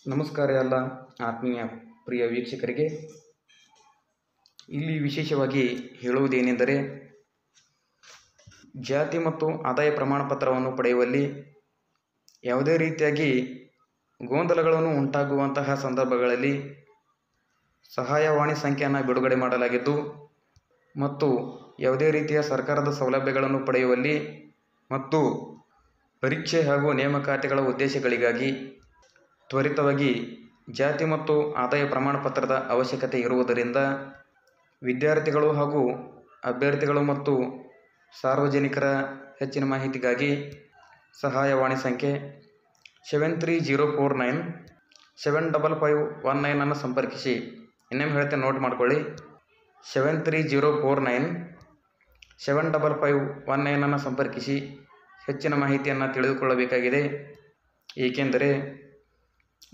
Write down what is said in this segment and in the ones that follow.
ನಮಸ್ಕಾರ ಎಲ್ಲ ಆತ್ಮೀಯ ಪ್ರಿಯ ವೀಕ್ಷಕರಿಗೆ. ಇಲ್ಲಿ ವಿಶೇಷವಾಗಿ ಹೇಳುವುದೇನೆಂದರೆ, ಜಾತಿ ಮತ್ತು ಆದಾಯ ಪ್ರಮಾಣ ಪತ್ರವನ್ನು ಪಡೆಯುವಲ್ಲಿ ಯಾವುದೇ ರೀತಿಯಾಗಿ ಗೊಂದಲಗಳನ್ನು ಉಂಟಾಗುವಂತಹ ಸಂದರ್ಭಗಳಲ್ಲಿ ಸಹಾಯವಾಣಿ ಸಂಖ್ಯೆಯನ್ನು ಬಿಡುಗಡೆ ಮಾಡಲಾಗಿದ್ದು, ಮತ್ತು ಯಾವುದೇ ರೀತಿಯ ಸರ್ಕಾರದ ಸೌಲಭ್ಯಗಳನ್ನು ಪಡೆಯುವಲ್ಲಿ ಮತ್ತು ಪರೀಕ್ಷೆ ಹಾಗೂ ನೇಮಕಾತಿಗಳ ಉದ್ದೇಶಗಳಿಗಾಗಿ ತ್ವರಿತವಾಗಿ ಜಾತಿ ಮತ್ತು ಆದಾಯ ಪ್ರಮಾಣ ಪತ್ರದ ಅವಶ್ಯಕತೆ ಇರುವುದರಿಂದ ವಿದ್ಯಾರ್ಥಿಗಳು ಹಾಗೂ ಅಭ್ಯರ್ಥಿಗಳು ಮತ್ತು ಸಾರ್ವಜನಿಕರ ಹೆಚ್ಚಿನ ಮಾಹಿತಿಗಾಗಿ ಸಹಾಯವಾಣಿ ಸಂಖ್ಯೆ 7304975519 ಅನ್ನು ಸಂಪರ್ಕಿಸಿ. ಇನ್ನೊಮ್ಮೆ ಹೇಳ್ತೇನೆ, ನೋಟ್ ಮಾಡ್ಕೊಳ್ಳಿ. 7304975519 ಅನ್ನು ಸಂಪರ್ಕಿಸಿ ಹೆಚ್ಚಿನ ಮಾಹಿತಿಯನ್ನು ತಿಳಿದುಕೊಳ್ಳಬೇಕಾಗಿದೆ. ಏಕೆಂದರೆ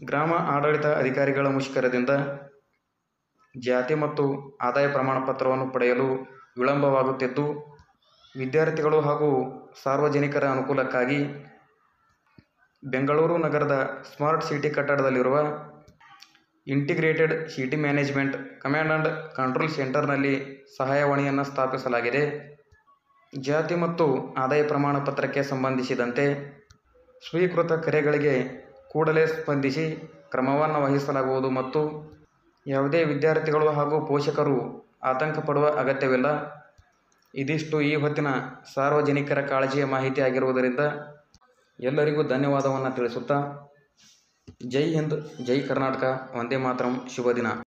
ಗ್ರಾಮ ಆಡಳಿತ ಅಧಿಕಾರಿಗಳ ಮುಷ್ಕರದಿಂದ ಜಾತಿ ಮತ್ತು ಆದಾಯ ಪ್ರಮಾಣ ಪತ್ರವನ್ನು ಪಡೆಯಲು ವಿಳಂಬವಾಗುತ್ತಿದ್ದು, ವಿದ್ಯಾರ್ಥಿಗಳು ಹಾಗೂ ಸಾರ್ವಜನಿಕರ ಅನುಕೂಲಕ್ಕಾಗಿ ಬೆಂಗಳೂರು ನಗರದ ಸ್ಮಾರ್ಟ್ ಸಿಟಿ ಕಟ್ಟಡದಲ್ಲಿರುವ integrated city management command and control ಸೆಂಟರ್ನಲ್ಲಿ ಸಹಾಯವಾಣಿಯನ್ನು ಸ್ಥಾಪಿಸಲಾಗಿದೆ. ಜಾತಿ ಮತ್ತು ಆದಾಯ ಪ್ರಮಾಣ ಪತ್ರಕ್ಕೆ ಸಂಬಂಧಿಸಿದಂತೆ ಸ್ವೀಕೃತ ಕರೆಗಳಿಗೆ ಕೂಡಲೇ ಸ್ಪಂದಿಸಿ ಕ್ರಮವನ್ನು ವಹಿಸಲಾಗುವುದು ಮತ್ತು ಯಾವುದೇ ವಿದ್ಯಾರ್ಥಿಗಳು ಹಾಗೂ ಪೋಷಕರು ಆತಂಕ ಪಡುವ ಅಗತ್ಯವಿಲ್ಲ. ಇದಿಷ್ಟು ಈ ಹೊತ್ತಿನ ಸಾರ್ವಜನಿಕರ ಕಾಳಜಿಯ ಮಾಹಿತಿ ಆಗಿರುವುದರಿಂದ ಎಲ್ಲರಿಗೂ ಧನ್ಯವಾದವನ್ನು ತಿಳಿಸುತ್ತಾ, ಜೈ ಹಿಂದ್, ಜೈ ಕರ್ನಾಟಕ, ವಂದೇ ಮಾತರಂ. ಶುಭ ದಿನ.